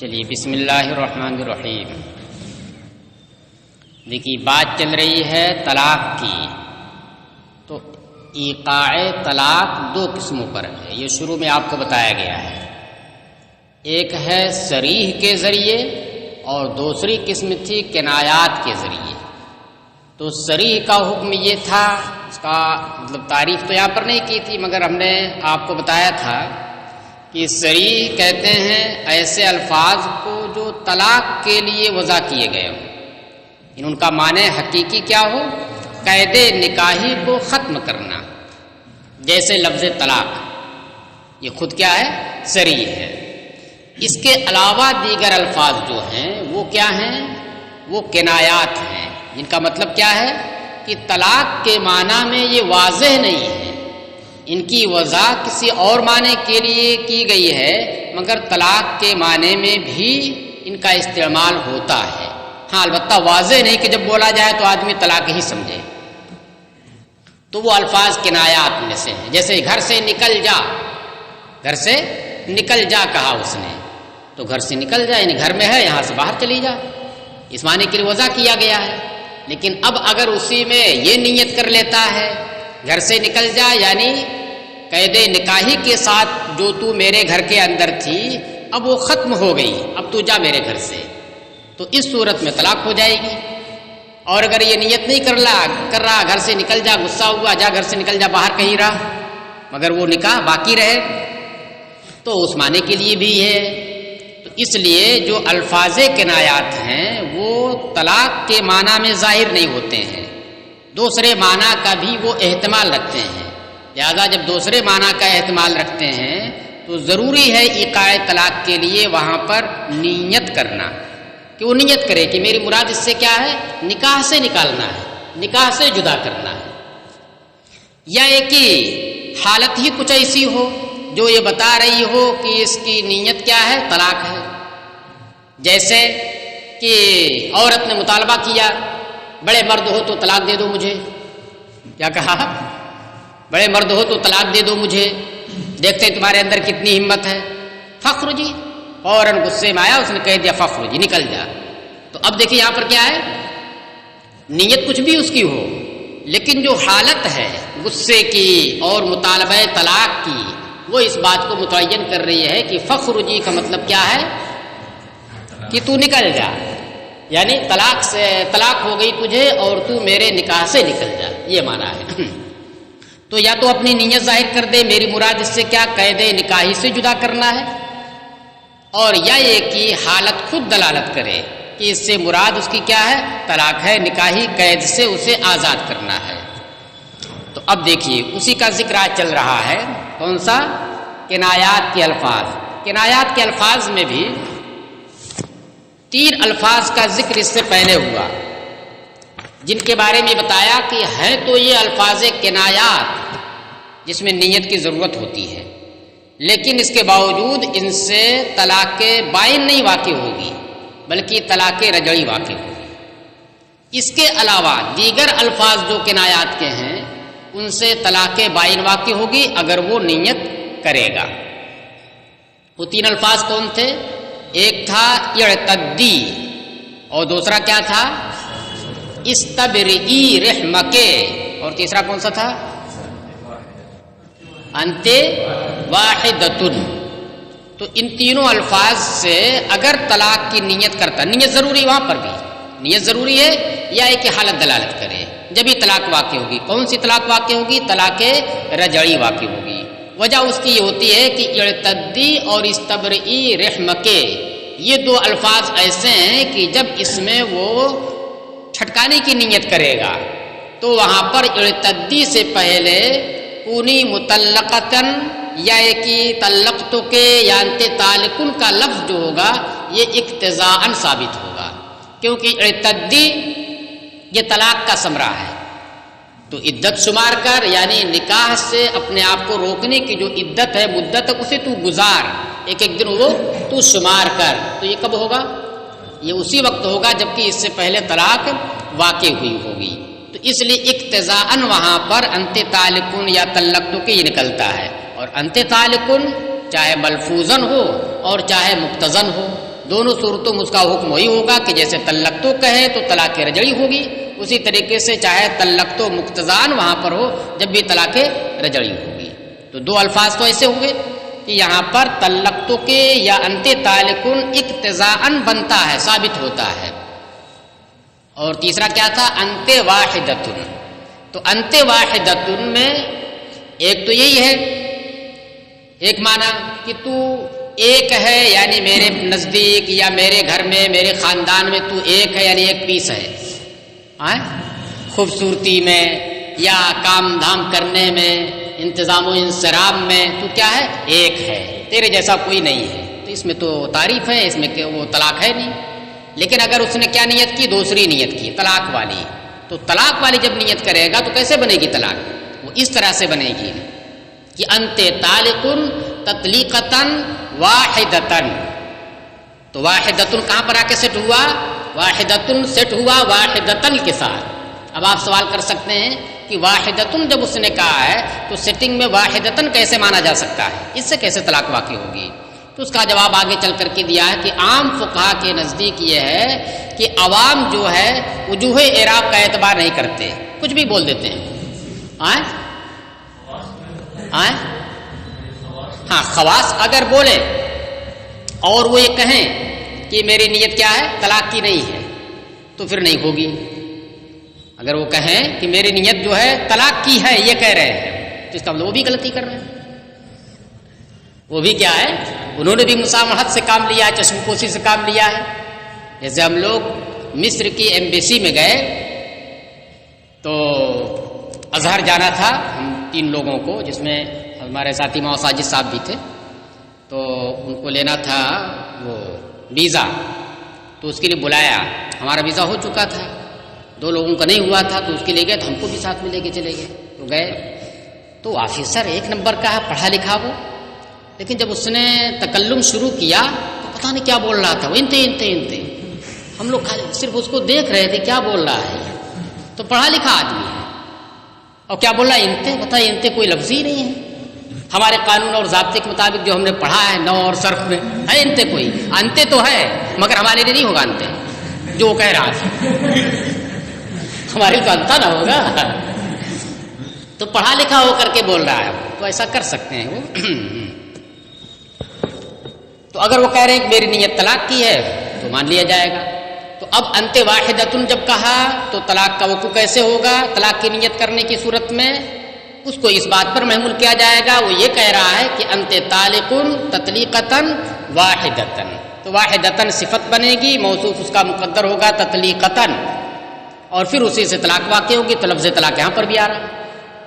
چلیے بسم اللہ الرحمن الرحیم۔ دیکھیے بات چل رہی ہے طلاق کی، تو ایقاع طلاق دو قسموں پر ہے، یہ شروع میں آپ کو بتایا گیا ہے۔ ایک ہے صریح کے ذریعے اور دوسری قسم تھی کنایات کے ذریعے۔ تو صریح کا حکم یہ تھا، اس کا مطلب تعریف تو یہاں پر نہیں کی تھی، مگر ہم نے آپ کو بتایا تھا کہ صریح کہتے ہیں ایسے الفاظ کو جو طلاق کے لیے وضع کیے گئے ہوں، ان کا معنی حقیقی کیا ہو، قید نکاحی کو ختم کرنا، جیسے لفظ طلاق، یہ خود کیا ہے، صریح ہے۔ اس کے علاوہ دیگر الفاظ جو ہیں وہ کیا ہیں، وہ کنایات ہیں، جن کا مطلب کیا ہے کہ طلاق کے معنی میں یہ واضح نہیں ہے، ان کی وضع کسی اور معنی کے لیے کی گئی ہے، مگر طلاق کے معنی میں بھی ان کا استعمال ہوتا ہے۔ ہاں البتہ واضح نہیں کہ جب بولا جائے تو آدمی طلاق ہی سمجھے، تو وہ الفاظ کنایات میں سے ہیں۔ جیسے گھر سے نکل جا، گھر سے نکل جا کہا اس نے، تو گھر سے نکل جا یعنی گھر میں ہے، یہاں سے باہر چلی جا، اس معنی کے لیے وضع کیا گیا ہے۔ لیکن اب اگر اسی میں یہ نیت کر لیتا ہے گھر سے نکل جا یعنی قید نکاحی کے ساتھ جو تو میرے گھر کے اندر تھی اب وہ ختم ہو گئی، اب تو جا میرے گھر سے، تو اس صورت میں طلاق ہو جائے گی۔ اور اگر یہ نیت نہیں کر رہا گھر سے نکل جا، غصہ ہوا جا گھر سے نکل جا، باہر کہیں رہا، مگر وہ نکاح باقی رہے، تو اس معنی کے لیے بھی ہے۔ تو اس لیے جو الفاظ کنایات ہیں وہ طلاق کے معنی میں ظاہر نہیں ہوتے ہیں، دوسرے معنی کا بھی وہ احتمال رکھتے ہیں۔ لہذا جب دوسرے معنی کا احتمال رکھتے ہیں تو ضروری ہے ایقاع طلاق کے لیے وہاں پر نیت کرنا، کہ وہ نیت کرے کہ میری مراد اس سے کیا ہے، نکاح سے نکالنا ہے، نکاح سے جدا کرنا ہے، یا ایک ہی حالت ہی کچھ ایسی ہو جو یہ بتا رہی ہو کہ اس کی نیت کیا ہے، طلاق ہے۔ جیسے کہ عورت نے مطالبہ کیا بڑے مرد ہو تو طلاق دے دو مجھے، کیا کہا، بڑے مرد ہو تو طلاق دے دو مجھے، دیکھتے تمہارے اندر کتنی ہمت ہے، فخرجی، فوراً غصے میں آیا، اس نے کہہ دیا فخرجی، نکل جا۔ تو اب دیکھیں یہاں پر کیا ہے، نیت کچھ بھی اس کی ہو، لیکن جو حالت ہے غصے کی اور مطالبہ طلاق کی وہ اس بات کو متعین کر رہی ہے کہ فخرجی کا مطلب کیا ہے کہ تو نکل جا، یعنی طلاق ہو گئی تجھے اور تو میرے نکاح سے نکل جا، یہ معنی ہے۔ تو یا تو اپنی نیت ظاہر کر دے میری مراد اس سے کیا، قید نکاحی سے جدا کرنا ہے، اور یا یہ کہ حالت خود دلالت کرے کہ اس سے مراد اس کی کیا ہے، طلاق ہے، نکاحی قید سے اسے آزاد کرنا ہے۔ تو اب دیکھیے اسی کا ذکر آج چل رہا ہے، کون سا، کنایات کے الفاظ۔ کنایات کے الفاظ میں بھی 3 الفاظ کا ذکر اس سے پہلے ہوا، جن کے بارے میں بتایا کہ ہیں تو یہ الفاظ کنایات جس میں نیت کی ضرورت ہوتی ہے، لیکن اس کے باوجود ان سے طلاق بائن نہیں واقع ہوگی بلکہ طلاق رجعی واقع ہوگی۔ اس کے علاوہ دیگر الفاظ جو کنایات کے ہیں ان سے طلاق بائن واقع ہوگی اگر وہ نیت کرے گا۔ وہ 3 الفاظ کون تھے، ایک تھا اعتدی اور دوسرا کیا تھا، استبرئی رحمکے، اور تیسرا کون سا تھا، انت واحدتن۔ تو ان تینوں الفاظ سے اگر طلاق کی نیت کرتا، نیت ضروری، وہاں پر بھی نیت ضروری ہے، یا ایک حالت دلالت کرے، جب ہی طلاق واقع ہوگی۔ کون سی طلاق واقع ہوگی، طلاق رجعی واقع ہوگی۔ وجہ اس کی یہ ہوتی ہے کہ اعتدی اور استبرئی رحمکے یہ 2 الفاظ ایسے ہیں کہ جب اس میں وہ چھٹکانے کی نیت کرے گا تو وہاں پر اعتدی سے پہلے کونی مطلقتن یا ایک طلقتو کے یا انت طالقن کا لفظ جو ہوگا یہ اقتضاءً ثابت ہوگا، کیونکہ اعتدی یہ طلاق کا ثمرہ ہے۔ تو عدت شمار کر، یعنی نکاح سے اپنے آپ کو روکنے کی جو عدت ہے، مدت ہے، اسے تو گزار، ایک ایک دن وہ تو شمار کر۔ تو یہ کب ہوگا، یہ اسی وقت ہوگا جبکہ اس سے پہلے طلاق واقع ہوئی ہوگی۔ تو اس لیے اقتضاءً وہاں پر انت طالقن یا طلقتو کے یہ نکلتا ہے، اور انت طالقن چاہے ملفوظاً ہو اور چاہے مقتضاً ہو، دونوں صورتوں میں اس کا حکم وہی ہوگا کہ جیسے طلقتو کہے تو طلاق رجعی ہوگی، اسی طریقے سے چاہے طلقتو مقتضان وہاں پر ہو جب بھی طلاق رجعی ہوگی۔ تو دو الفاظ تو ایسے ہو گئے کہ یہاں پر طلقتو کے یا انت طالقن اقتضاءً بنتا ہے، ثابت ہوتا ہے، اور تیسرا کیا تھا؟ انت واحدتن۔ تو انت واحدتن میں ایک تو یہی ہے، ایک معنی کہ تو ایک ہے، یعنی میرے نزدیک یا میرے گھر میں میرے خاندان میں تو ایک ہے، یعنی ایک پیس ہے، خوبصورتی میں یا کام دھام کرنے میں، انتظام و انصرام میں تو کیا ہے؟ ایک ہے، تیرے جیسا کوئی نہیں ہے۔ تو اس میں تو تعریف ہے، اس میں کہ وہ طلاق ہے نہیں۔ لیکن اگر اس نے کیا نیت کی؟ دوسری نیت کی، طلاق والی، تو طلاق والی جب نیت کرے گا تو کیسے بنے گی طلاق؟ وہ اس طرح سے بنے گی کہ انت طالقن تطلیقتن واحدتن۔ تو واحدتن کہاں پر آ کے سیٹ ہوا؟ واحدتن سیٹ ہوا واحدتن کے ساتھ۔ اب آپ سوال کر سکتے ہیں کہ واحدتن جب اس نے کہا ہے تو سیٹنگ میں واحدتن کیسے مانا جا سکتا ہے؟ اس سے کیسے طلاق واقع ہوگی؟ تو اس کا جواب آگے چل کر کے دیا ہے کہ عام فقہا کے نزدیک یہ ہے کہ عوام جو ہے وجوہ اعراب کا اعتبار نہیں کرتے، کچھ بھی بول دیتے ہیں۔ ہاں، خواص اگر بولے اور وہ یہ کہیں کہ میری نیت کیا ہے؟ طلاق کی نہیں ہے، تو پھر نہیں ہوگی۔ اگر وہ کہیں کہ میری نیت جو ہے طلاق کی ہے، یہ کہہ رہے ہیں، تو اس کا مطلب وہ بھی غلطی کر رہے ہیں۔ وہ بھی کیا ہے؟ انہوں نے بھی مسامحت سے کام لیا ہے، چشم پوشی سے کام لیا ہے۔ جیسے ہم لوگ مصر کی ایمبیسی میں گئے تو اظہر جانا تھا ہم 3 لوگوں کو، جس میں ہمارے ساتھی ماؤ ساجد صاحب بھی تھے، تو ان کو لینا تھا وہ ویزا، تو اس کے لیے بلایا۔ ہمارا ویزا ہو چکا تھا، 2 لوگوں کا نہیں ہوا تھا، تو اس کے لیے گئے تو ہم کو بھی ساتھ میں لے کے چلے گئے۔ تو گئے تو آفیسر 1 نمبر کا ہے، پڑھا لکھا وہ، لیکن جب اس نے تکلم شروع کیا تو پتہ نہیں کیا بول رہا تھا، وہ انتے ہم لوگ صرف اس کو دیکھ رہے تھے کیا بول رہا ہے، تو پڑھا لکھا آدمی ہے اور کیا بول رہا ہے؟ انتے، بتائیے انتے کوئی لفظ ہی نہیں ہے ہمارے قانون اور ضابطے کے مطابق جو ہم نے پڑھا ہے نحو اور صرف میں، ہے انتے کوئی؟ انتے تو ہے مگر ہمارے لیے نہیں ہوگا انتے، جو وہ کہہ رہا تھا ہمارے تو انتا نہ ہوگا۔ تو پڑھا لکھا ہو کر کے بول رہا ہے، تو ایسا کر سکتے ہیں وہ۔ تو اگر وہ کہہ رہے ہیں کہ میری نیت طلاق کی ہے تو مان لیا جائے گا۔ تو اب انت واحدتن جب کہا تو طلاق کا وقوع کیسے ہوگا؟ طلاق کی نیت کرنے کی صورت میں اس کو اس بات پر محمول کیا جائے گا، وہ یہ کہہ رہا ہے کہ انت طالقن تطلیقتن واحدتن۔ تو واحدتن صفت بنے گی، موصوف اس کا مقدر ہوگا تطلیقتن، اور پھر اسی سے طلاق واقع ہوگی۔ تو لفظ طلاق یہاں پر بھی آ رہا ہے،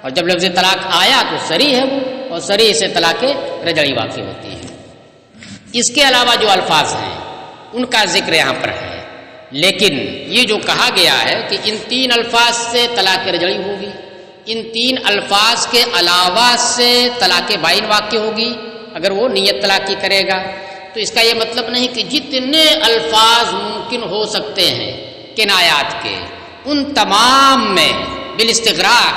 اور جب لفظ طلاق آیا تو صریح ہے وہ، اور صریح سے طلاق رجعی واقع ہوتی ہے۔ اس کے علاوہ جو الفاظ ہیں ان کا ذکر یہاں پر ہے، لیکن یہ جو کہا گیا ہے کہ ان 3 الفاظ سے طلاق رجعی ہوگی، ان 3 الفاظ کے علاوہ سے طلاق بائن واقع ہوگی اگر وہ نیت طلاق کی کرے گا، تو اس کا یہ مطلب نہیں کہ جتنے الفاظ ممکن ہو سکتے ہیں کنایات کے ان تمام میں بالاستغراق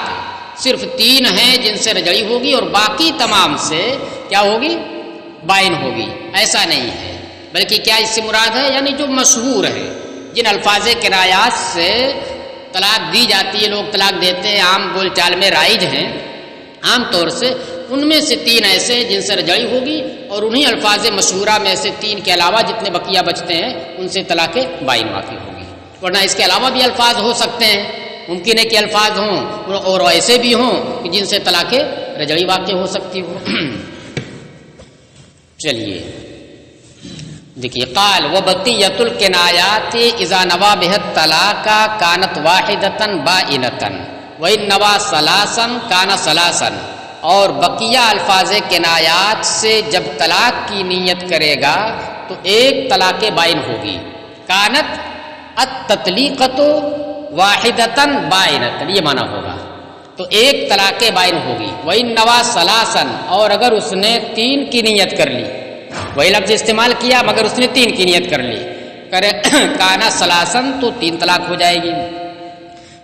صرف 3 ہیں جن سے رجعی ہوگی اور باقی تمام سے کیا ہوگی؟ بائن ہوگی۔ ایسا نہیں ہے، بلکہ کیا اس سے مراد ہے؟ یعنی جو مشہور ہے، جن الفاظ کنایات سے طلاق دی جاتی ہے، لوگ طلاق دیتے ہیں، عام بول چال میں رائج ہیں، عام طور سے ان میں سے 3 ایسے جن سے رجعی ہوگی، اور انہی الفاظ مشہورہ میں سے 3 کے علاوہ جتنے بقیہ بچتے ہیں ان سے طلاق بائن واقع ہوگی۔ ورنہ اس کے علاوہ بھی الفاظ ہو سکتے ہیں، ممکن ہے کہ الفاظ ہوں اور ایسے بھی ہوں کہ جن سے طلاق رجعی واقع ہو سکتی ہو۔ چلیے دیکھیے، قال وبقیۃ الکنایات اذا نوى بها الطلاق كانت واحدۃ بائنۃ وان نوى ثلاثا كان ثلاثا، اور بقیہ الفاظ کنایات سے جب طلاق کی نیت کرے گا تو ایک طلاق بائن ہوگی۔ کانت التطلیقۃ واحدۃ بائنۃ، یہ معنی ہوگا، تو ایک طلاق بائن ہوگی۔ وَإِن نَوَى ثَلَاثًا، اور اگر اس نے 3 کی نیت کر لی، وہی لفظ استعمال کیا مگر اس نے 3 کی نیت کر لی، کانا ثلاثاً تو 3 طلاق ہو جائے گی۔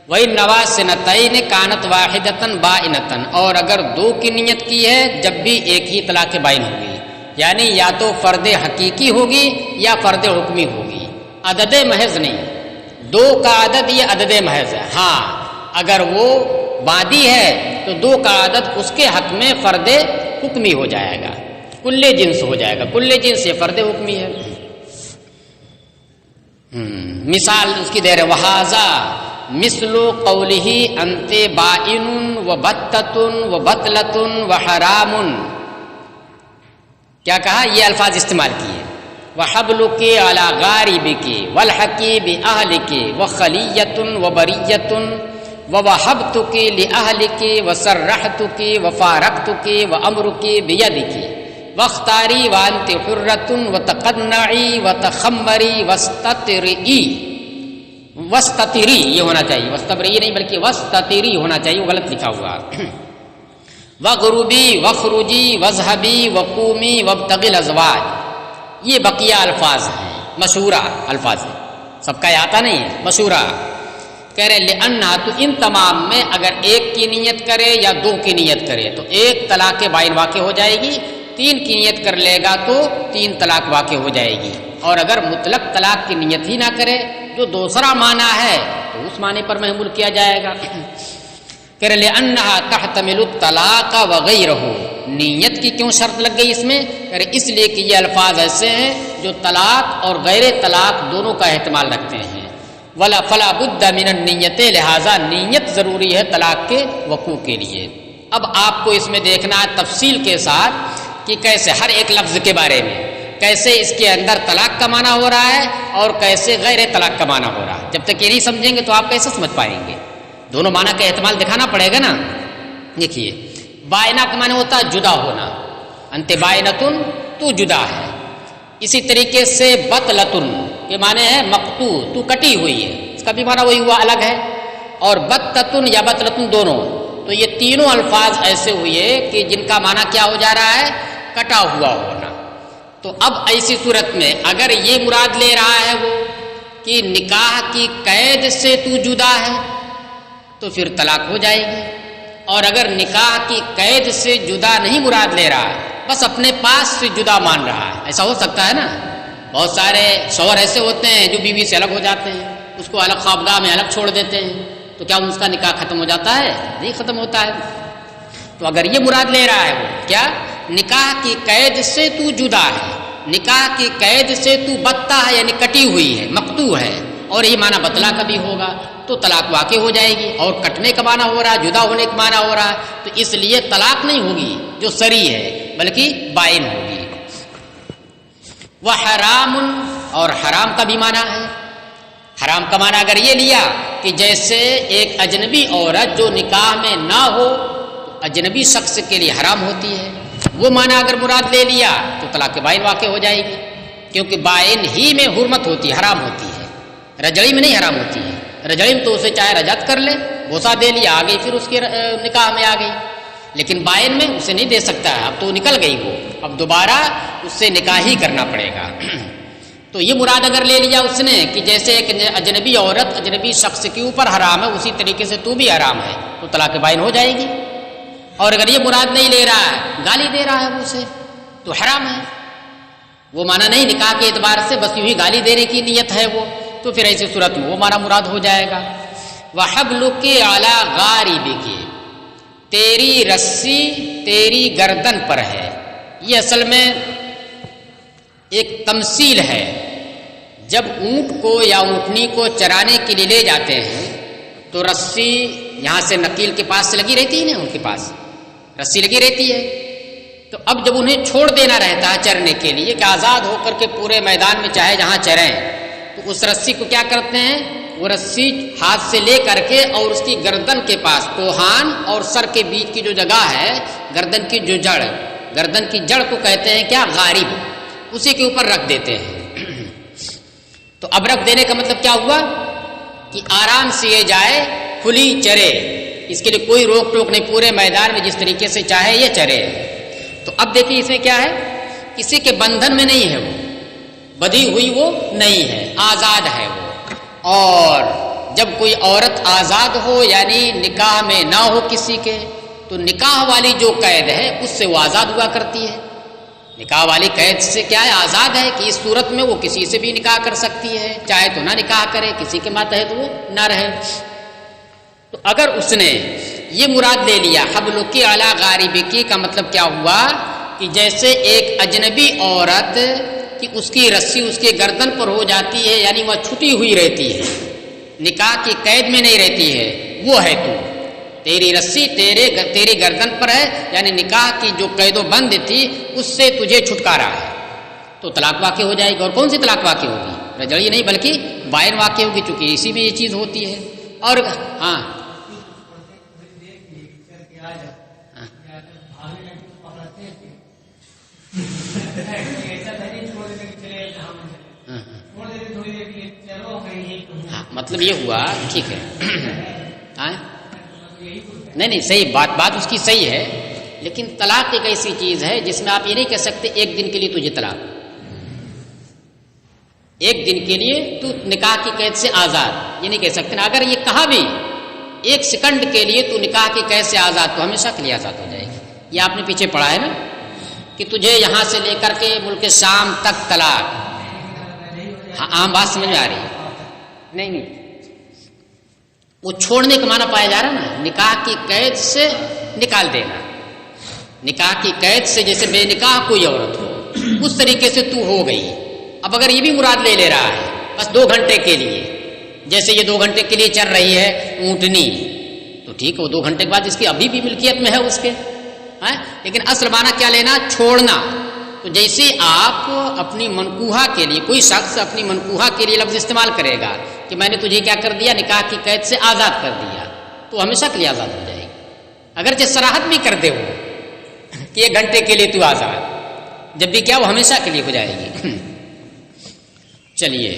وَإِن نَوَى اثْنَتَيْنِ كَانَتْ وَاحِدَةً بَائِنَةً، اور اگر 2 کی نیت کی ہے جب بھی ایک ہی طلاق بائن ہوگی۔ یعنی یا تو فرد حقیقی ہوگی یا فرد حکمی ہوگی، عدد محض نہیں۔ 2 کا عدد یہ عدد محض ہے۔ ہاں اگر وہ بادی ہے تو 2 کا عدد اس کے حق میں فرد حکمی ہو جائے گا، کل جنس ہو جائے گا، کل جنس یہ فرد حکمی ہے۔ مثال اس کی دے رہے وہذا مثل قولہ انت بائن و بتۃ و بطلۃ و حرام، کیا کہا؟ یہ الفاظ استعمال کیے، وحبلک علی غاربک والحقی باہلک وخلیۃ وبریۃ ووہبتک لأہلک وسرحتک وفارقتک وامرک بیدک واختاری وانت حرۃ وتقنعی وتخمری وستتری، یہ ہونا چاہیے، وستبری نہیں بلکہ وستتری ہونا چاہیے، وہ غلط لکھا ہوا۔ وغروبی وخروجی وذهبی وقومی وابتغی الازواج، یہ بقیہ الفاظ ہیں، مشہورہ الفاظ ہیں، سب کا آتا نہیں ہے، مشہورہ۔ کہہ رہے لأنہا، تو ان تمام میں اگر ایک کی نیت کرے یا 2 کی نیت کرے تو 1 طلاق بائن واقع ہو جائے گی، 3 کی نیت کر لے گا تو 3 طلاق واقع ہو جائے گی، اور اگر مطلق طلاق کی نیت ہی نہ کرے جو دوسرا معنی ہے تو اس معنی پر محمول کیا جائے گا۔ کہہ رہے لأنہا تحتمل الطلاق وغیرہ، نیت کی کیوں شرط لگ گئی اس میں؟ کہہ رہے اس لیے کہ یہ الفاظ ایسے ہیں جو طلاق اور غیر طلاق دونوں کا احتمال رکھتے ہیں۔ ولا فلا بد من النیت، لہذا نیت ضروری ہے طلاق کے وقوع کے لیے۔ اب آپ کو اس میں دیکھنا ہے تفصیل کے ساتھ کہ کیسے ہر ایک لفظ کے بارے میں، کیسے اس کے اندر طلاق کا معنی ہو رہا ہے اور کیسے غیر طلاق کا معنی ہو رہا ہے۔ جب تک یہ نہیں سمجھیں گے تو آپ کیسے سمجھ پائیں گے؟ دونوں معنی کا احتمال دکھانا پڑے گا نا۔ دیکھیے بائنہ کا معنی ہوتا ہے جدا ہونا، انت بائنتن، تو جدا ہے۔ اسی طریقے سے بطلتن کے معنی ہے مقطوع، تو کٹی ہوئی ہے، اس کا بھی معنی وہی ہوا، الگ ہے۔ اور بتتن یا بطلتن دونوں، تو یہ تینوں الفاظ ایسے ہوئے کہ جن کا معنی کیا ہو جا رہا ہے؟ کٹا ہوا ہونا۔ تو اب ایسی صورت میں اگر یہ مراد لے رہا ہے وہ کہ نکاح کی قید سے تو جدا ہے تو پھر طلاق ہو جائے گی، اور اگر نکاح کی قید سے جدا نہیں مراد لے رہا ہے، بس اپنے پاس سے جدا مان رہا ہے، ایسا ہو سکتا ہے نا۔ بہت سارے شوہر ایسے ہوتے ہیں جو بیوی سے الگ ہو جاتے ہیں، اس کو الگ خوابگاہ میں الگ چھوڑ دیتے ہیں، تو کیا اس کا نکاح ختم ہو جاتا ہے؟ نہیں ختم ہوتا ہے۔ تو اگر یہ مراد لے رہا ہے وہ کیا؟ نکاح کی قید سے تو جدا ہے، نکاح کی قید سے تو بتتا ہے، یعنی کٹی ہوئی ہے، مقطوع ہے، اور یہ معنی بتلا کا بھی ہوگا تو طلاق واقع ہو جائے گی، اور کٹنے کا معنی ہو رہا ہے، جدا ہونے کا معنی ہو رہا ہے، تو اس لیے طلاق نہیں ہوگی جو سری ہے بلکہ بائن ہوگی۔ وحرام، اور حرام کا بھی معنی ہے۔ حرام کا معنی اگر یہ لیا کہ جیسے ایک اجنبی عورت جو نکاح میں نہ ہو اجنبی شخص کے لیے حرام ہوتی ہے، وہ معنی اگر مراد لے لیا تو طلاق بائن واقع ہو جائے گی، کیونکہ بائن ہی میں حرمت ہوتی ہے، حرام ہوتی ہے، رجعی میں نہیں حرام ہوتی ہے۔ رجعی میں تو اسے چاہے رجعت کر لے، بوسہ دے لیا، آ گئی، پھر اس کے نکاح میں آ گئی، لیکن بائن میں اسے نہیں دے سکتا ہے، اب تو نکل گئی وہ، اب دوبارہ اس سے نکاح ہی کرنا پڑے گا۔ تو یہ مراد اگر لے لیا اس نے کہ جیسے ایک اجنبی عورت اجنبی شخص کے اوپر حرام ہے، اسی طریقے سے تو بھی حرام ہے، تو طلاق بائن ہو جائے گی۔ اور اگر یہ مراد نہیں لے رہا ہے، گالی دے رہا ہے وہ اسے، تو حرام ہے، وہ معنی نہیں نکاح کے اعتبار سے، بس یوں ہی گالی دینے کی نیت ہے وہ، تو پھر ایسی صورت میں وہ معنی مراد ہو جائے گا۔ وحبلک علی غاربک، تیری رسی تیری گردن پر ہے، یہ اصل میں ایک تمثیل ہے۔ جب اونٹ کو یا اونٹنی کو چرانے کے لیے لے جاتے ہیں تو رسی یہاں سے نکیل کے پاس سے لگی رہتی ہے نا، ان کے پاس رسی لگی رہتی ہے، تو اب جب انہیں چھوڑ دینا رہتا ہے چرنے کے لیے کہ آزاد ہو کر کے پورے میدان میں چاہے جہاں چریں، تو اس رسی کو کیا کرتے ہیں؟ وہ رسی ہاتھ سے لے کر کے اور اس کی گردن کے پاس، کوہان اور سر کے بیچ کی جو جگہ ہے، گردن کی جو جڑ، گردن کی جڑ کو کہتے ہیں کیا؟ غارب، اسی کے اوپر رکھ دیتے ہیں۔ تو اب رکھ دینے کا مطلب کیا ہوا کہ آرام سے یہ جائے، کھلی چرے، اس کے لیے کوئی روک ٹوک نہیں، پورے میدان میں جس طریقے سے چاہے یہ چرے۔ تو اب دیکھیے اس میں کیا ہے، کسی کے بندھن میں نہیں ہے، وہ بدھی ہوئی وہ نہیں ہے، آزاد ہے وہ۔ اور جب کوئی عورت آزاد ہو یعنی نکاح میں نہ ہو کسی کے، تو نکاح والی جو قید ہے اس سے وہ آزاد ہوا کرتی ہے، نکاح والی قید سے کیا ہے؟ آزاد ہے کہ اس صورت میں وہ کسی سے بھی نکاح کر سکتی ہے، چاہے تو نہ نکاح کرے، کسی کے ماتحت وہ نہ رہے۔ تو اگر اس نے یہ مراد لے لیا حبلکی علی غاربکی کا مطلب کیا ہوا کہ جیسے ایک اجنبی عورت کہ اس کی رسی اس کے گردن پر ہو جاتی ہے، یعنی وہ چھٹی ہوئی رہتی ہے، نکاح کی قید میں نہیں رہتی ہے، وہ ہے تو، تیری رسی تیری گردن پر ہے، یعنی نکاح کی جو قید و بند تھی اس سے تجھے چھٹکارا ہے، تو طلاق واقع ہو جائے گی۔ اور کون سی طلاق واقع ہوگی؟ رجعی نہیں بلکہ بائن واقع ہوگی، چونکہ اسی میں یہ چیز ہوتی ہے۔ اور ہاں مطلب یہ ہوا، ٹھیک ہے، نہیں صحیح بات اس کی صحیح ہے، لیکن طلاق ایک ایسی چیز ہے جس میں آپ یہ نہیں کہہ سکتے ایک دن کے لیے تجھے طلاق، ایک دن کے لیے تو نکاح کی قید سے آزاد، یہ نہیں کہہ سکتے نا۔ اگر یہ کہا بھی ایک سیکنڈ کے لیے تو نکاح کی قید سے آزاد، تو ہمیشہ کے لیے آزاد ہو جائے گی۔ یہ آپ نے پیچھے پڑھا ہے نا کہ تجھے یہاں سے لے کر کے ملک شام تک طلاق، ہاں عام بات سمجھ میں آ رہی ہے؟ نہیں وہ چھوڑنے کا معنی پایا جا رہا نا، نکاح کی قید سے نکال دینا، نکاح کی قید سے جیسے بے نکاح کوئی عورت ہو اس طریقے سے تو ہو گئی۔ اب اگر یہ بھی مراد لے رہا ہے بس 2 گھنٹے کے لیے، جیسے یہ 2 گھنٹے کے لیے چل رہی ہے اونٹنی، تو ٹھیک ہے وہ 2 گھنٹے کے بعد اس کی ابھی بھی ملکیت میں ہے اس کے، لیکن اصل معنی کیا لینا؟ چھوڑنا۔ تو جیسے آپ اپنی منکوحہ کے لیے، کوئی شخص اپنی منکوحہ کے لیے لفظ استعمال کرے گا کہ میں نے تجھے کیا کر دیا؟ نکاح کی قید سے آزاد کر دیا، تو ہمیشہ کے لیے آزاد ہو جائے گی، اگرچہ صراحت بھی کر دے وہ کہ 1 گھنٹے کے لیے تو آزاد، جب بھی کیا وہ ہمیشہ کے لیے ہو جائے گی۔ چلیے،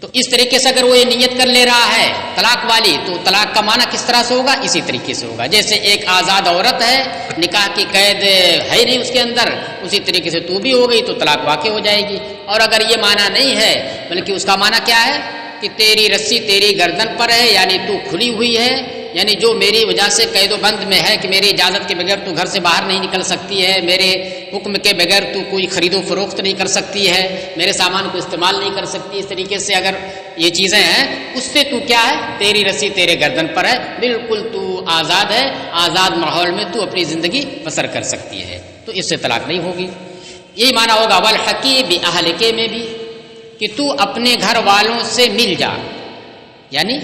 تو اس طریقے سے اگر وہ یہ نیت کر لے رہا ہے طلاق والی، تو طلاق کا معنی کس طرح سے ہوگا؟ اسی طریقے سے ہوگا جیسے ایک آزاد عورت ہے، نکاح کی قید ہے ہی نہیں اس کے اندر، اسی طریقے سے تو بھی ہو گئی تو طلاق واقع ہو جائے گی۔ اور اگر یہ معنی نہیں ہے بلکہ اس کا معنی کیا ہے کہ تیری رسی تیری گردن پر ہے، یعنی تو کھلی ہوئی ہے، یعنی جو میری وجہ سے قید و بند میں ہے کہ میری اجازت کے بغیر تو گھر سے باہر نہیں نکل سکتی ہے، میرے حکم کے بغیر تو کوئی خرید و فروخت نہیں کر سکتی ہے، میرے سامان کو استعمال نہیں کر سکتی، اس طریقے سے اگر یہ چیزیں ہیں اس سے تو کیا ہے؟ تیری رسی تیرے گردن پر ہے، بالکل تو آزاد ہے، آزاد ماحول میں تو اپنی زندگی بسر کر سکتی ہے، تو اس سے طلاق نہیں ہوگی۔ یہی معنی ہوگا والحقی باہلکے میں بھی کہ تو اپنے گھر والوں سے مل جا، یعنی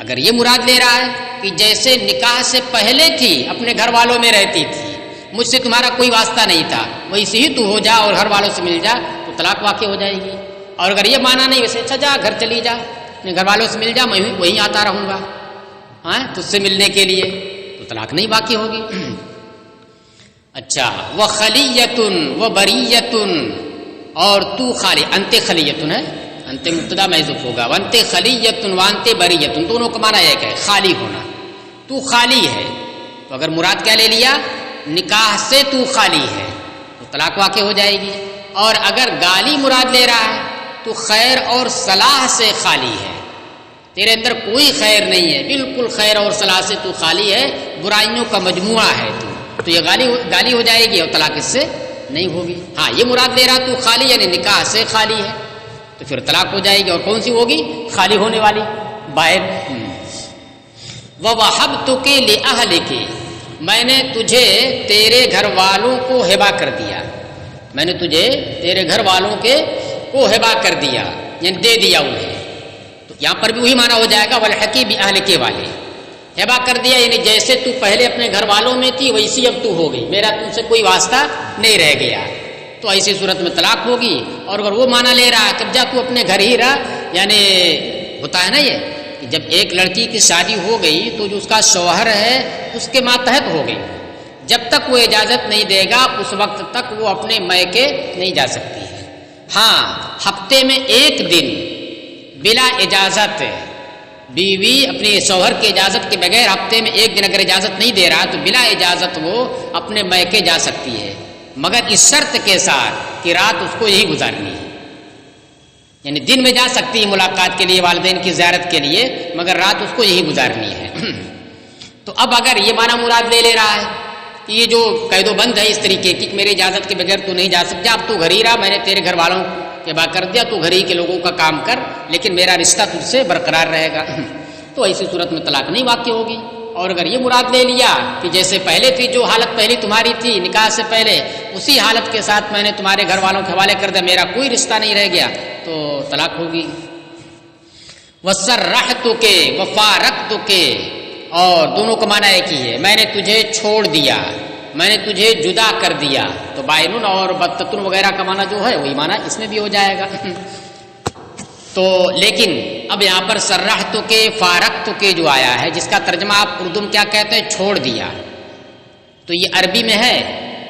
اگر یہ مراد لے رہا ہے کہ جیسے نکاح سے پہلے تھی اپنے گھر والوں میں رہتی تھی، مجھ سے تمہارا کوئی واسطہ نہیں تھا، ویسے ہی تو ہو جا اور گھر والوں سے مل جا، تو طلاق واقع ہو جائے گی۔ اور اگر یہ مانا نہیں ویسے اچھا جا گھر چلی جا، اپنے گھر والوں سے مل جا، میں وہیں آتا رہوں گا تجھ سے ملنے کے لیے، تو طلاق نہیں واقع ہوگی۔ اچھا، وخلیۃن وبریۃن، اور تو خالی، انت خلیۃن ہے، انت مبتدا محذوف ہوگا، وانت خلیۃن وانت بریۃن، دونوں کا معنی ایک ہے، خالی ہونا، تو خالی ہے، تو اگر مراد کیا لے لیا؟ نکاح سے تو خالی ہے، تو طلاق واقع ہو جائے گی۔ اور اگر گالی مراد لے رہا ہے تو خیر اور صلاح سے خالی ہے، تیرے اندر کوئی خیر نہیں ہے، بالکل خیر اور صلاح سے تو خالی ہے، برائیوں کا مجموعہ ہے تو یہ گالی ہو جائے گی اور طلاق اس سے نہیں ہوگی۔ ہاں یہ مراد لے رہا تو خالی یعنی نکاح سے خالی ہے، تو پھر طلاق ہو جائے گی۔ اور کون سی ہوگی؟ خالی ہونے والی، بائن۔ وَوَهَبْتُكِ لِأَهْلِكِ، میں نے تجھے تیرے گھر والوں کو ہبہ کر دیا، میں نے تجھے تیرے گھر والوں کو ہبہ کر دیا، یعنی دے دیا انہیں، تو یہاں پر بھی وہی معنی ہو جائے گا وَالْحَقِي بِأَهْلِكِ والے، ہبہ کر دیا یعنی جیسے تو پہلے اپنے گھر والوں میں تھی ویسی اب تو ہو گئی، میرا تم سے کوئی واسطہ نہیں رہ گیا، تو ایسی صورت میں طلاق ہوگی۔ اور اگر وہ معنی لے رہا ہے کہ جا تو اپنے گھر ہی رہا، یعنی ہوتا ہے نا یہ کہ جب ایک لڑکی کی شادی ہو گئی تو جو اس کا شوہر ہے اس کے ماتحت ہو گئی، جب تک وہ اجازت نہیں دے گا اس وقت تک وہ اپنے میکے نہیں جا سکتی ہے۔ ہاں ہفتے میں 1 دن بلا اجازت بیوی اپنے شوہر کی اجازت کے بغیر ہفتے میں 1 دن اگر اجازت نہیں دے رہا تو بلا اجازت وہ اپنے میکے جا سکتی ہے، مگر اس شرط کے ساتھ کہ رات اس کو یہی گزارنی ہے، یعنی دن میں جا سکتی ہے ملاقات کے لیے، والدین کی زیارت کے لیے، مگر رات اس کو یہی گزارنی ہے۔ تو اب اگر یہ معنی مراد لے رہا ہے کہ کہ یہ جو قید و بند ہے اس طریقے کی کہ میری اجازت کے بغیر تو نہیں جا سکتا، اب تو گھر ہی رہا، میں نے تیرے گھر والوں کے با کر دیا، تو گھر ہی کے لوگوں کا کام کر، لیکن میرا رشتہ تجھ سے برقرار رہے گا، تو ایسی صورت میں طلاق نہیں واقع ہوگی۔ اور اگر یہ مراد لے لیا کہ جیسے پہلے تھی، جو حالت پہلی تمہاری تھی نکاح سے پہلے، اسی حالت کے ساتھ میں نے تمہارے گھر والوں کے حوالے کر دیا، میرا کوئی رشتہ نہیں رہ گیا، تو طلاق ہوگی۔ وَسَرَّحْتُكَ وَفَارَقْتُكَ، اور دونوں کا معنی ایک ہی ہے، میں نے تجھے چھوڑ دیا، میں نے تجھے جدا کر دیا، تو بائنن اور بتتن وغیرہ کا معنی جو ہے وہی معنی اس میں بھی ہو جائے گا۔ تو لیکن اب یہاں پر سرحتک فارقتک جو آیا ہے، جس کا ترجمہ آپ اردو میں کیا کہتے ہیں، چھوڑ دیا، تو یہ عربی میں ہے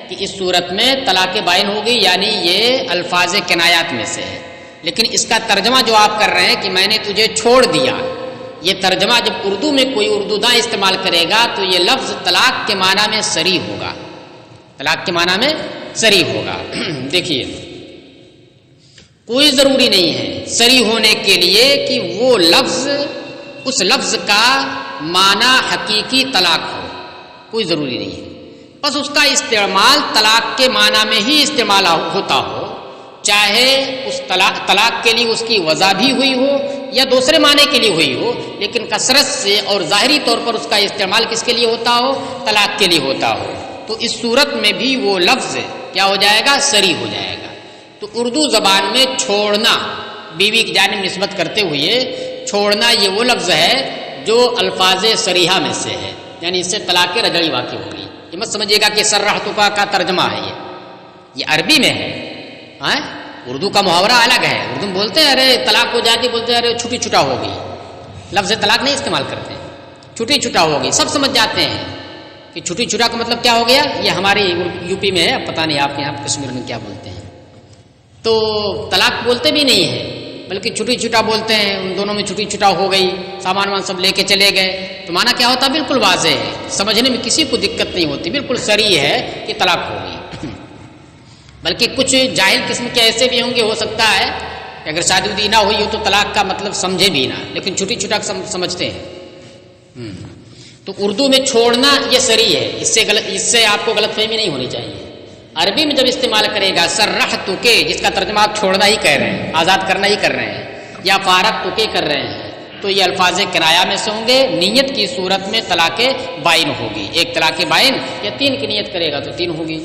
کہ اس صورت میں طلاق بائن ہوگی، یعنی یہ الفاظ کنایات میں سے ہے، لیکن اس کا ترجمہ جو آپ کر رہے ہیں کہ میں نے تجھے چھوڑ دیا، یہ ترجمہ جب اردو میں کوئی اردو داں استعمال کرے گا تو یہ لفظ طلاق کے معنی میں صریح ہوگا، طلاق کے معنی میں صریح ہوگا۔ دیکھیے کوئی ضروری نہیں ہے صریح ہونے کے لیے کہ وہ لفظ، اس لفظ کا معنی حقیقی طلاق ہو، کوئی ضروری نہیں ہے، بس اس کا استعمال طلاق کے معنی میں ہی استعمال ہوتا ہو، چاہے اس طلاق کے لیے اس کی وضع بھی ہوئی ہو یا دوسرے معنی کے لیے ہوئی ہو، لیکن کثرت سے اور ظاہری طور پر اس کا استعمال کس کے لیے ہوتا ہو، طلاق کے لیے ہوتا ہو، تو اس صورت میں بھی وہ لفظ کیا ہو جائے گا، صریح ہو جائے گا۔ تو اردو زبان میں چھوڑنا، بیوی کی جانب نسبت کرتے ہوئے چھوڑنا، یہ وہ لفظ ہے جو الفاظ صریحہ میں سے ہے، یعنی اس سے طلاق رجعی واقع ہوگی۔ یہ مت سمجھیے گا کہ سرحتک کا ترجمہ ہے، یہ عربی میں ہے، اردو کا محاورہ الگ ہے، اردو میں بولتے ہیں ارے طلاق ہو جاتی، بولتے ہیں ارے چھٹی چھٹا ہو گئی، لفظ طلاق نہیں استعمال کرتے، چھٹی چھٹا ہو گئی، سب سمجھ جاتے ہیں کہ چھٹی چھٹا کا مطلب کیا ہو گیا، یہ ہماری یو پی میں ہے، پتہ نہیں آپ کے یہاں کشمیر میں کیا بولتے ہیں، تو طلاق بولتے بھی نہیں ہیں بلکہ چھٹی چھٹا بولتے ہیں، ان دونوں میں چھٹی چھٹا ہو گئی، سامان وان سب لے کے چلے گئے، تو معنی کیا ہوتا، بالکل واضح ہے، سمجھنے میں کسی کو دقت نہیں ہوتی، بالکل صریح ہے کہ طلاق ہو گئی۔ بلکہ کچھ جاہل قسم کے ایسے بھی ہوں گے، ہو سکتا ہے کہ اگر شادی ودی نہ ہوئی ہو تو طلاق کا مطلب سمجھے بھی نہ، لیکن چھٹی چھٹا سمجھتے ہیں۔ تو اردو میں چھوڑنا یہ صریح ہے، اس سے آپ کو غلط فہمی نہیں ہونی چاہیے۔ عربی میں جب استعمال کرے گا سرحتک، جس کا ترجمہ آپ چھوڑنا ہی کہہ رہے ہیں، آزاد کرنا ہی کر رہے ہیں، یا فارقتک کر رہے ہیں، تو یہ الفاظ کنایا میں سے ہوں گے، نیت کی صورت میں طلاق بائن ہوگی، ایک طلاق بائن یا 3 کی نیت کرے گا تو 3 ہوگی۔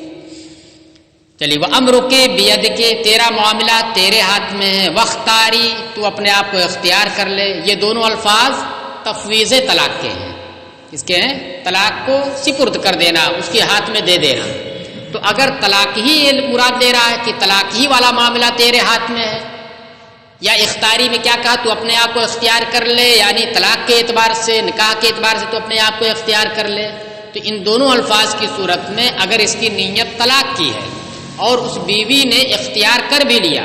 چلیے، وہ امرک بیدک، تیرا معاملہ تیرے ہاتھ میں ہے، واختاری، تو اپنے آپ کو اختیار کر لے، یہ دونوں الفاظ تفویض طلاق کے ہیں، کس کے ہیں، طلاق کو سپرد کر دینا، اس کے ہاتھ میں دے دینا۔ تو اگر طلاق ہی مراد لے رہا ہے کہ طلاق ہی والا معاملہ تیرے ہاتھ میں ہے، یا اختیاری میں کیا کہا، تو اپنے آپ کو اختیار کر لے، یعنی طلاق کے اعتبار سے، نکاح کے اعتبار سے تو اپنے آپ کو اختیار کر لے، تو ان دونوں الفاظ کی صورت میں اگر اس کی نیت طلاق کی ہے اور اس بیوی نے اختیار کر بھی لیا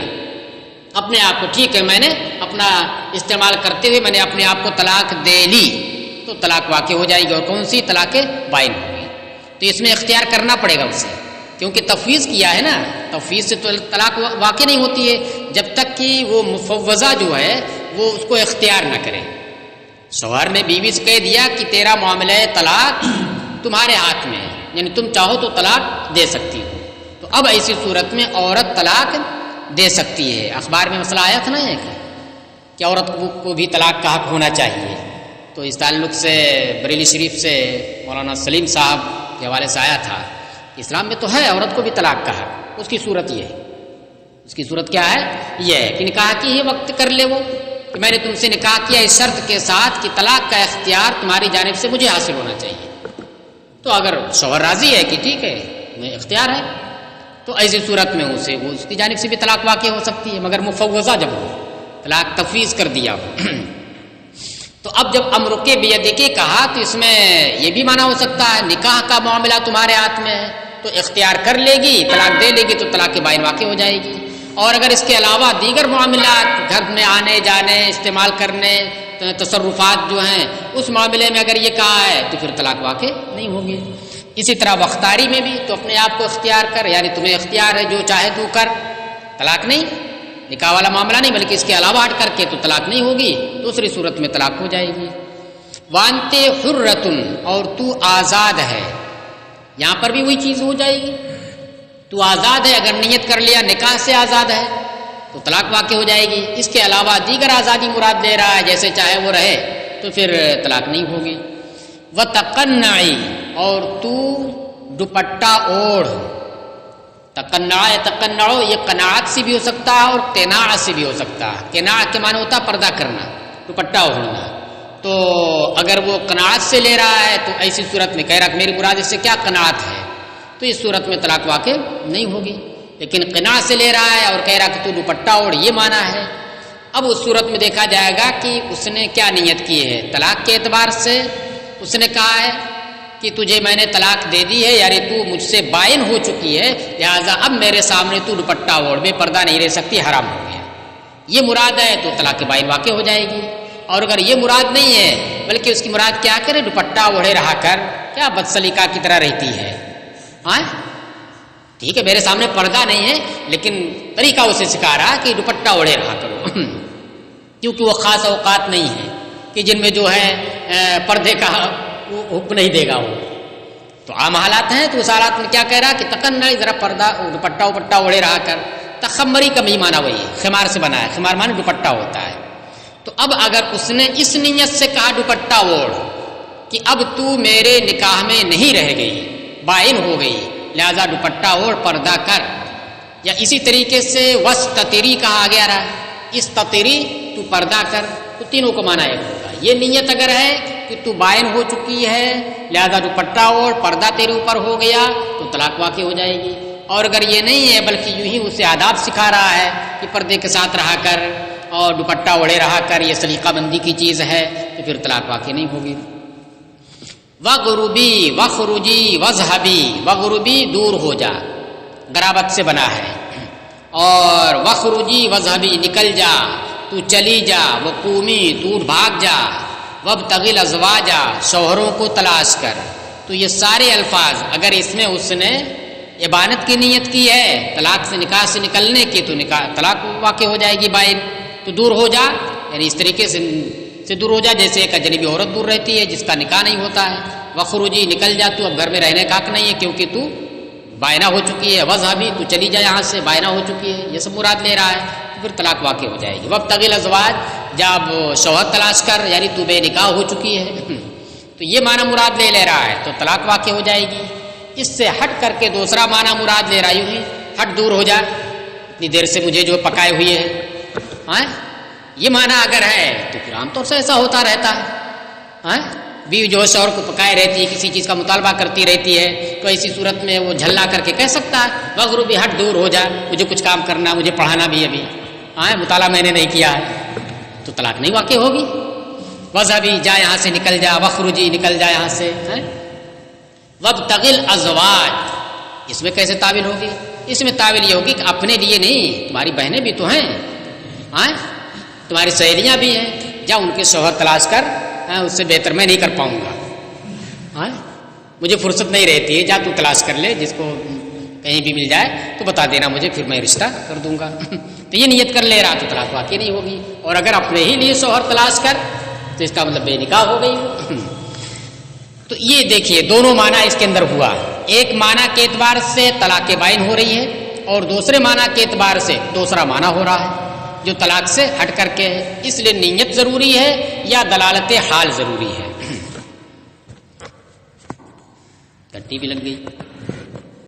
اپنے آپ کو، ٹھیک ہے میں نے اپنا استعمال کرتے ہوئے میں نے اپنے آپ کو طلاق دے لی، تو طلاق واقع ہو جائے گی، اور کون سی، طلاق بائن ہوگی۔ تو اس میں اختیار کرنا پڑے گا اسے، کیونکہ تفویض کیا ہے نا، تفویض سے تو طلاق واقع نہیں ہوتی ہے جب تک کہ وہ مفوضہ جو ہے وہ اس کو اختیار نہ کرے۔ شوہر نے بیوی سے کہہ دیا کہ تیرا معاملہ طلاق تمہارے ہاتھ میں ہے، یعنی تم چاہو تو طلاق دے سکتی ہو، تو اب ایسی صورت میں عورت طلاق دے سکتی ہے۔ اخبار میں مسئلہ آیا تھا نا کہ عورت کو بھی طلاق کا حق ہونا چاہیے، تو اس تعلق سے بریلی شریف سے مولانا سلیم صاحب کے حوالے سے آیا تھا، اسلام میں تو ہے عورت کو بھی طلاق کا حق، اس کی صورت یہ ہے، اس کی صورت کیا ہے، یہ ہے کہ نکاح کی ہی وقت کر لے وہ، کہ میں نے تم سے نکاح کیا اس شرط کے ساتھ کہ طلاق کا اختیار تمہاری جانب سے مجھے حاصل ہونا چاہیے، تو اگر شوہر راضی ہے کہ ٹھیک ہے میں اختیار ہے، تو ایسی صورت میں اسے اس کی جانب سے بھی طلاق واقع ہو سکتی ہے، مگر مفوضہ جب ہو، طلاق تفویض کر دیا ہو۔ تو اب جب امرک بیدک کہا تو اس میں یہ بھی معنی ہو سکتا ہے نکاح کا معاملہ تمہارے ہاتھ میں ہے، تو اختیار کر لے گی، طلاق دے لے گی، تو طلاق بائن واقع ہو جائے گی۔ اور اگر اس کے علاوہ دیگر معاملات، گھر میں آنے جانے، استعمال کرنے، تصرفات جو ہیں، اس معاملے میں اگر یہ کہا ہے تو پھر طلاق واقع نہیں ہوگی۔ اسی طرح واختاری میں بھی، تو اپنے آپ کو اختیار کر، یعنی تمہیں اختیار ہے جو چاہے تو کر، طلاق نہیں، نکاح والا معاملہ نہیں، بلکہ اس کے علاوہ ہٹ کر کے تو طلاق نہیں ہوگی، دوسری صورت میں طلاق ہو جائے گی۔ وانتے حرتن، اور تو آزاد ہے، یہاں پر بھی وہی چیز ہو جائے گی. تو آزاد ہے، اگر نیت کر لیا نکاح سے آزاد ہے تو طلاق واقع ہو جائے گی. اس کے علاوہ دیگر آزادی مراد لے رہا ہے، جیسے چاہے وہ رہے، تو پھر طلاق نہیں ہوگی. وتقنعی، اور تو دوپٹہ اوڑھ. تقنع تقنعو، یہ قناعت سے بھی ہو سکتا ہے اور قناع سے بھی ہو سکتا ہے. قناع کے معنی ہوتا ہے پردہ کرنا، دوپٹہ اوڑھنا. تو اگر وہ قناعت سے لے رہا ہے تو ایسی صورت میں کہہ رہا کہ میری مراد اس سے کیا قناعت ہے، تو اس صورت میں طلاق واقع نہیں ہوگی. لیکن قناعت سے لے رہا ہے اور کہہ رہا کہ تو دوپٹہ اوڑھ، یہ معنی ہے. اب اس صورت میں دیکھا جائے گا کہ اس نے کیا نیت کی ہے. طلاق کے اعتبار سے اس نے کہا ہے کہ تجھے میں نے طلاق دے دی ہے، یعنی تو مجھ سے بائن ہو چکی ہے، لہٰذا اب میرے سامنے تو دوپٹہ اوڑھ، بے پردہ نہیں رہ سکتی، حرام ہو گیا. یہ مراد ہے تو طلاق بائن واقع ہو جائے گی. اور اگر یہ مراد نہیں ہے بلکہ اس کی مراد کیا کرے، دوپٹہ اوڑھے رہا کر، کیا بدسلیقہ کی طرح رہتی ہے. ہاں ٹھیک ہے، میرے سامنے پردہ نہیں ہے لیکن طریقہ اسے سکھا رہا کہ دوپٹہ اوڑھے رہا کرو. کیونکہ وہ خاص اوقات نہیں ہے کہ جن میں جو ہے پردے کا حکم نہیں دے گا وہ، تو عام حالات ہیں. تو اس حالات میں کیا کہہ رہا کہ تقنعی، ذرا پردہ دوپٹہ اوڑھے رہا کر. تخمری کا بھی معنی وہی ہے، خمار سے بنا ہے، خمار معنی دوپٹہ ہوتا ہے. تو اب اگر اس نے اس نیت سے کہا دوپٹہ اوڑھ کہ اب تو میرے نکاح میں نہیں رہ گئی، بائن ہو گئی، لہذا دوپٹہ اوڑھ، پردہ کر. یا اسی طریقے سے وستتری کہا گیا رہا، استتری، تو پردہ کر. تو تینوں کو معنی ایک ہوگا. یہ نیت اگر ہے کہ تو بائن ہو چکی ہے لہذا دوپٹہ اوڑھ، پردہ تیرے اوپر ہو گیا، تو طلاق واقع ہو جائے گی. اور اگر یہ نہیں ہے بلکہ یوں ہی اسے آداب سکھا رہا ہے کہ پردے کے ساتھ رہا کر اور دوپٹہ اوڑھے رہا کر، یہ سلیقہ بندی کی چیز ہے، تو پھر طلاق واقع نہیں ہوگی. وغروبی وخروجی وذهبی، وغروبی دور ہو جا، غرابت سے بنا ہے. اور وخروجی وذهبی نکل جا، تو چلی جا. وقومی، تو بھاگ جا. وابتغی الازواج، شوہروں کو تلاش کر. تو یہ سارے الفاظ اگر اس میں اس نے ابانت کی نیت کی ہے، طلاق سے، نکاح سے نکلنے کی، تو نکاح طلاق واقع ہو جائے گی بائن. تو دور ہو جا، یعنی اس طریقے سے دور ہو جا جیسے ایک اجنبی عورت دور رہتی ہے جس کا نکاح نہیں ہوتا ہے. وخروجی، نکل جا، تو اب گھر میں رہنے کا حق نہیں ہے کیونکہ تو بائنا ہو چکی ہے. وذهبی، تو چلی جا یہاں سے، بائنا ہو چکی ہے. یہ سب مراد لے رہا ہے، تو پھر طلاق واقع ہو جائے گی. وابتغی الازواج، جب شوہر تلاش کر، یعنی تو بے نکاح ہو چکی ہے، تو یہ معنی مراد لے رہا ہے، تو طلاق واقع ہو جائے گی. اس سے ہٹ کر کے دوسرا معنی مراد لے رہا ہے، ہٹ، دور ہو جا، اتنی دیر سے مجھے جو پکائے ہوئے ہے. ہاں یہ معنی اگر ہے تو پھر عام طور سے ایسا ہوتا رہتا ہے. ہاں بیوی جو ہے شوہر کو پکائے رہتی ہے، کسی چیز کا مطالبہ کرتی رہتی ہے، تو ایسی صورت میں وہ جھلا کر کے کہہ سکتا ہے وغروبی، ہٹ، دور ہو جا، مجھے کچھ کام کرنا، مجھے پڑھانا بھی ابھی، ہاں مطالعہ میں نے نہیں کیا ہے، تو طلاق نہیں واقع ہوگی. وذهبی، جا یہاں سے، نکل جا. وخروجی، نکل جا یہاں سے. وابتغی الازواج، اس میں کیسے تعویل ہوگی؟ اس میں تعویل یہ ہوگی کہ اپنے لیے نہیں، تمہاری بہنیں بھی تو ہیں، تمہاری سہیلیاں بھی ہیں، جا ان کے شوہر تلاش کر، اس سے بہتر میں نہیں کر پاؤں گا، مجھے فرصت نہیں رہتی ہے، جا تو تلاش کر لے، جس کو کہیں بھی مل جائے تو بتا دینا مجھے، پھر میں رشتہ کر دوں گا. تو یہ نیت کر لے رہا تو طلاق واقع نہیں ہوگی. اور اگر اپنے ہی لیے شوہر تلاش کر تو اس کا مطلب بے نکاح ہو گئی. تو یہ دیکھیے دونوں معنی اس کے اندر ہوا. ایک معنی کے اعتبار سے طلاق بائن ہو رہی ہے اور دوسرے معنی کے اعتبار سے دوسرا معنی ہو رہا ہے جو طلاق سے ہٹ کر کے ہے. اس لیے نیت ضروری ہے یا دلالت حال ضروری ہے. گھنٹی بھی لگ گئی.